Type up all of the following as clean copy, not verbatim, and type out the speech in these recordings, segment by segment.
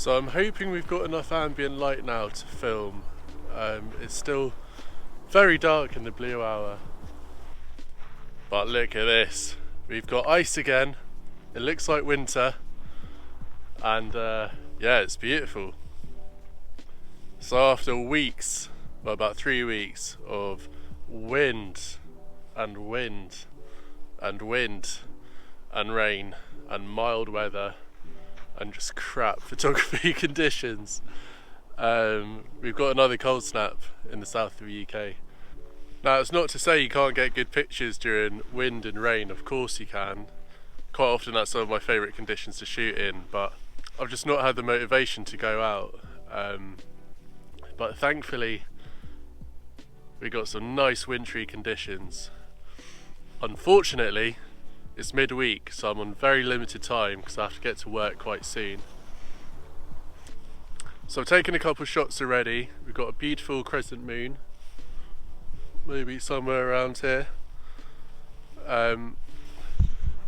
So I'm hoping we've got enough ambient light now to film. It's still very dark in the blue hour. But look at this. We've got ice again. It looks like winter. And yeah, it's beautiful. So after weeks, well, about 3 weeks of wind and wind and wind and rain and mild weather and just crap photography conditions, we've got another cold snap in the south of the UK. Now, it's not to say you can't get good pictures during wind and rain. Of course you can. Quite often that's some of my favourite conditions to shoot in, but I've just not had the motivation to go out. But thankfully we got some nice wintry conditions. Unfortunately, it's midweek, so I'm on very limited time because I have to get to work quite soon. So I've taken a couple of shots already. We've got a beautiful crescent moon, maybe somewhere around here.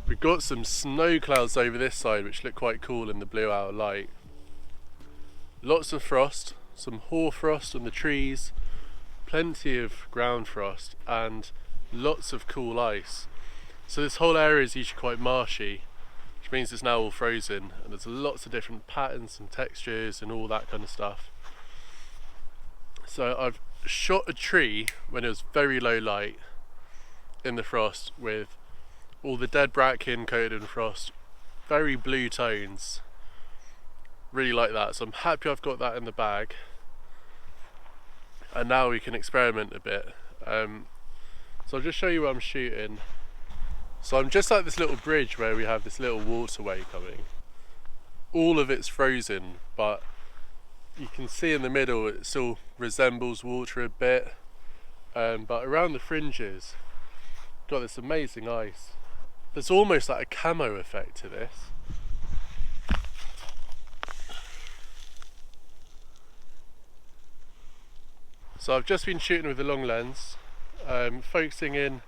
We've got some snow clouds over this side which look quite cool in the blue hour light. Lots of frost, some hoarfrost on the trees, plenty of ground frost and lots of cool ice. So this whole area is usually quite marshy, which means it's now all frozen, and there's lots of different patterns and textures and all that kind of stuff. So I've shot a tree when it was very low light in the frost with all the dead bracken coated in frost, very blue tones. Really like that, so I'm happy I've got that in the bag. And now we can experiment a bit. So I'll just show you what I'm shooting. So I'm just at this little bridge where we have this little waterway coming. All of it's frozen, but you can see in the middle it still resembles water a bit. But around the fringes, got this amazing ice. There's almost like a camo effect to this. So I've just been shooting with a long lens, focusing in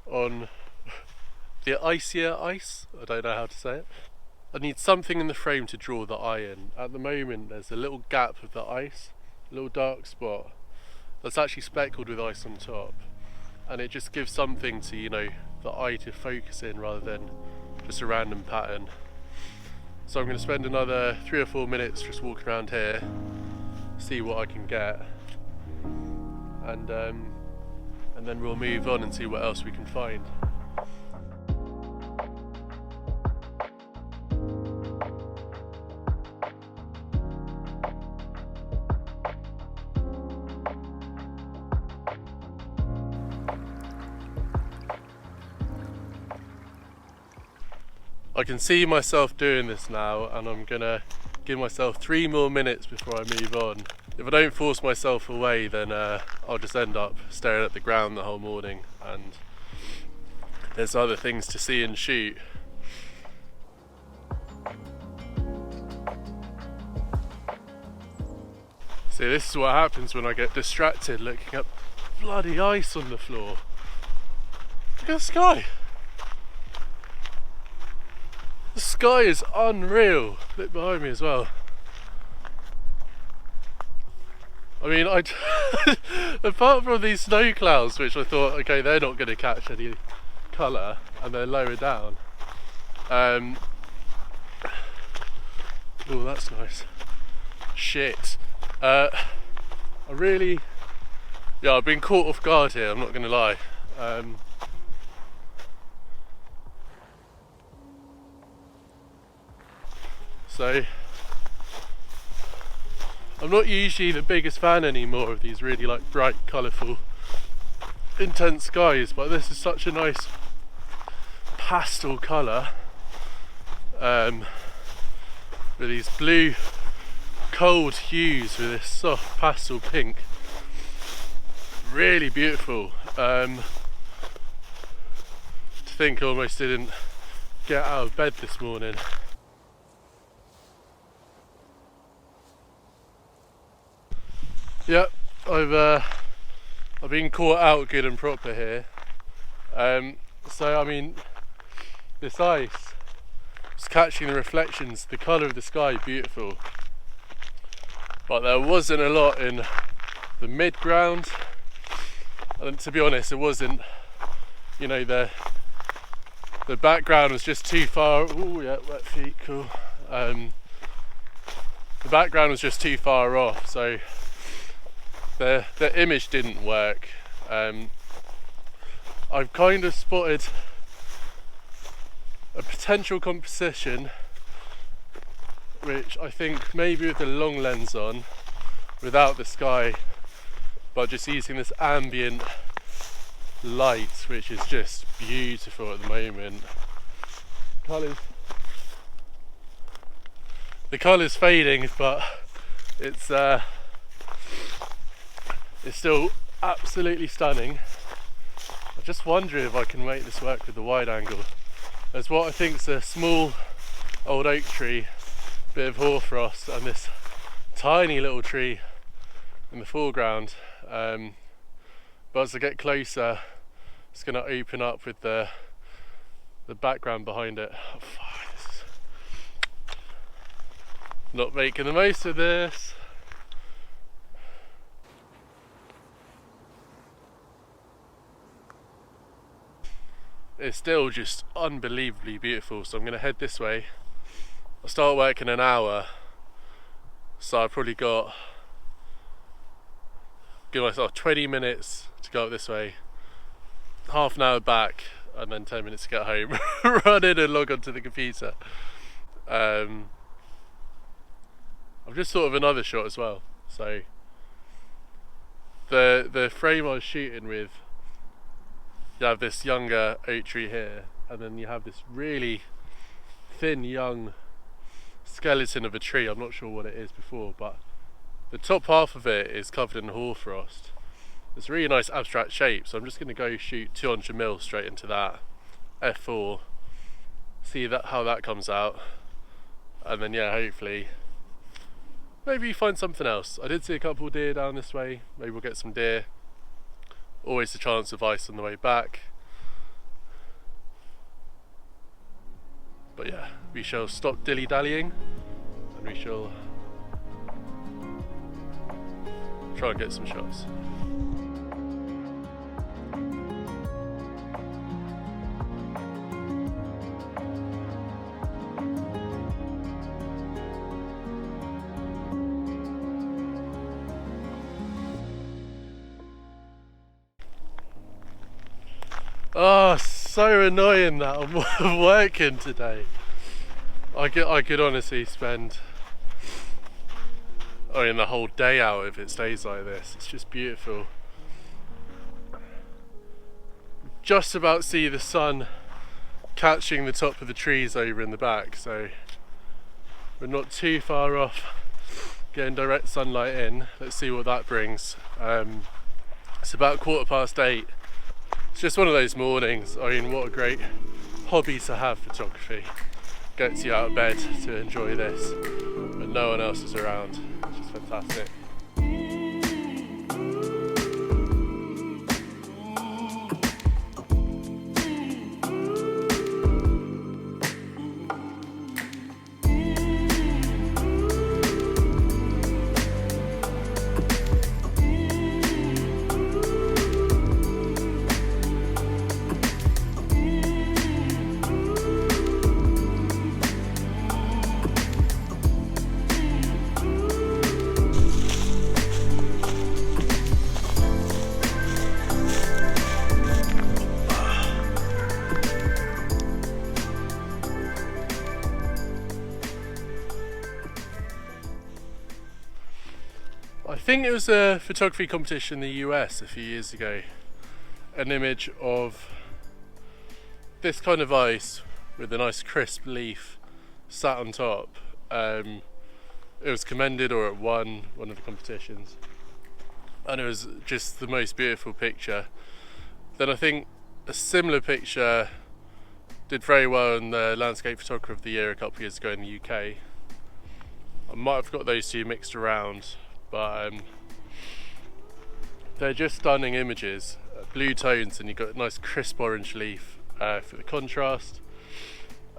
on the icier ice. I don't know how to say it. I need something in the frame to draw the eye in. At the moment there's a little gap of the ice, a little dark spot that's actually speckled with ice on top, and it just gives something to, you know, the eye to focus in rather than just a random pattern. So I'm going to spend another 3 or 4 minutes just walking around here, see what I can get, and then we'll move on and see what else we can find. I can see myself doing this now, and I'm gonna give myself 3 more minutes before I move on. If I don't force myself away, then I'll just end up staring at the ground the whole morning, and there's other things to see and shoot. See, this is what happens when I get distracted looking at bloody ice on the floor. Look at the sky! The sky is unreal. Look behind me as well. I mean, apart from these snow clouds, which I thought, okay, they're not going to catch any colour, and they're lower down. Oh, that's nice. Shit. I've been caught off guard here, I'm not going to lie. So I'm not usually the biggest fan anymore of these really like bright, colourful, intense skies, but this is such a nice pastel colour with these blue cold hues with this soft pastel pink. Really beautiful. To think I almost didn't get out of bed this morning. Yep, I've been caught out good and proper here. So I mean, this ice, Just catching the reflections, the colour of the sky, beautiful. But there wasn't a lot in the mid-ground, and to be honest, it wasn't, you know, the background was just too far. Oh yeah, wet feet, cool. The background was just too far off, so the image didn't work. I've kind of spotted a potential composition, which I think maybe with the long lens on, without the sky, but just using this ambient light, which is just beautiful at the moment. The colour's fading, but it's still absolutely stunning. I just wonder if I can make this work with the wide angle. There's what I think is a small old oak tree, bit of hoarfrost, and this tiny little tree in the foreground. But as I get closer, it's going to open up with the background behind it. Oh, fuck, this is not making the most of this. It's still just unbelievably beautiful, so I'm going to head this way. I'll start work in an hour, so I've probably give myself 20 minutes to go up this way, half an hour back, and then 10 minutes to get home. Run in and log onto the computer. I've just thought of another shot as well. So the frame I was shooting with, you have this younger oak tree here, and then you have this really thin young skeleton of a tree. I'm not sure what it is before, but the top half of it is covered in hoarfrost. It's a really nice abstract shape, so I'm just going to go shoot 200mm straight into that f4, see how that comes out, and then yeah, hopefully maybe find something else. I did see a couple of deer down this way. Maybe we'll get some deer. Always a chance of ice on the way back. But yeah, we shall stop dilly-dallying and we shall try and get some shots. Oh, so annoying that I'm working today. I could honestly spend the whole day out if it stays like this. It's just beautiful. Just about see the sun catching the top of the trees over in the back, so we're not too far off getting direct sunlight in. Let's see what that brings. It's about 8:15. It's just one of those mornings. I mean, what a great hobby to have, photography. Gets you out of bed to enjoy this when no one else is around. It's just fantastic. I think it was a photography competition in the US a few years ago. An image of this kind of ice with a nice crisp leaf sat on top. It was commended, or it won one of the competitions, and it was just the most beautiful picture. Then I think a similar picture did very well in the Landscape Photographer of the Year a couple of years ago in the UK. I might have got those two mixed around, but they're just stunning images. Blue tones, and you've got a nice crisp orange leaf for the contrast.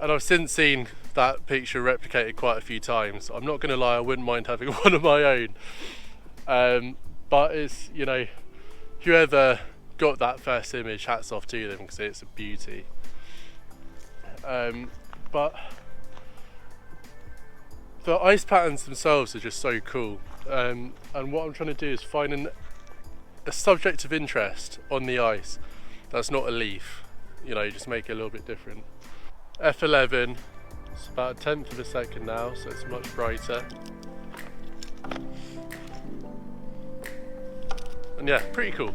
And I've since seen that picture replicated quite a few times. I'm not going to lie, I wouldn't mind having one of my own. But it's, you know, whoever got that first image, hats off to them, because it's a beauty. But the ice patterns themselves are just so cool. And what I'm trying to do is find a subject of interest on the ice that's not a leaf, you know, just make it a little bit different. F11, it's about a tenth of a second now, so it's much brighter. And yeah, pretty cool.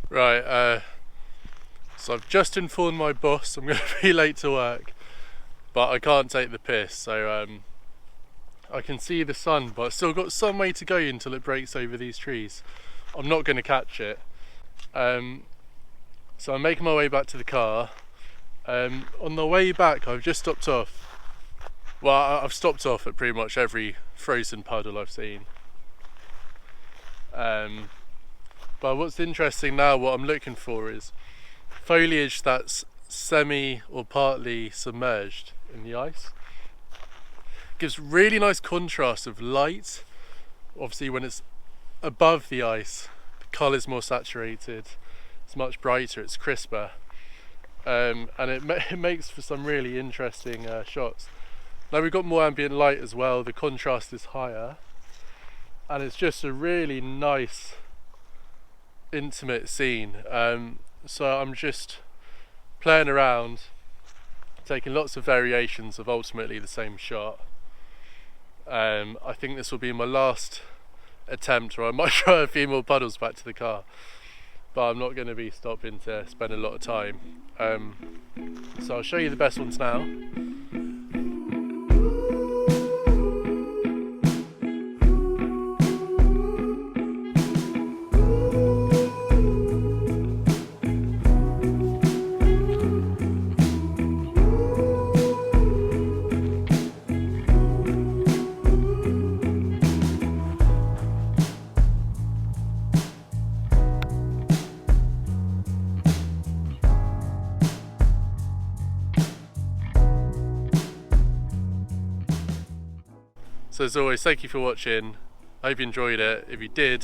Right, so I've just informed my boss I'm going to be late to work, but I can't take the piss, so I can see the sun, but I've still got some way to go until it breaks over these trees. I'm not going to catch it. So I'm making my way back to the car. On the way back I've just stopped off. Well, I've stopped off at pretty much every frozen puddle I've seen. But what's interesting now, what I'm looking for is foliage that's semi or partly submerged in the ice. Gives really nice contrast of light. Obviously when it's above the ice, the colour's more saturated, it's much brighter, it's crisper, and it makes for some really interesting shots. Now we've got more ambient light as well, the contrast is higher, and it's just a really nice intimate scene. So I'm just playing around, taking lots of variations of ultimately the same shot. I think this will be my last attempt, or I might try a few more puddles back to the car, but I'm not going to be stopping to spend a lot of time. So I'll show you the best ones now. So as always, thank you for watching. I hope you enjoyed it. If you did,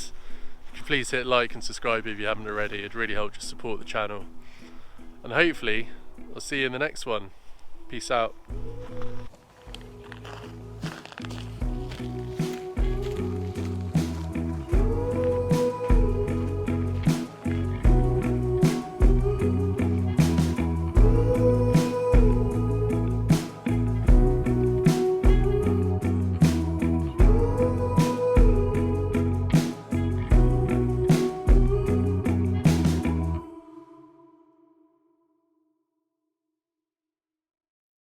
could you please hit like and subscribe if you haven't already. It'd really help to support the channel. And hopefully, I'll see you in the next one. Peace out.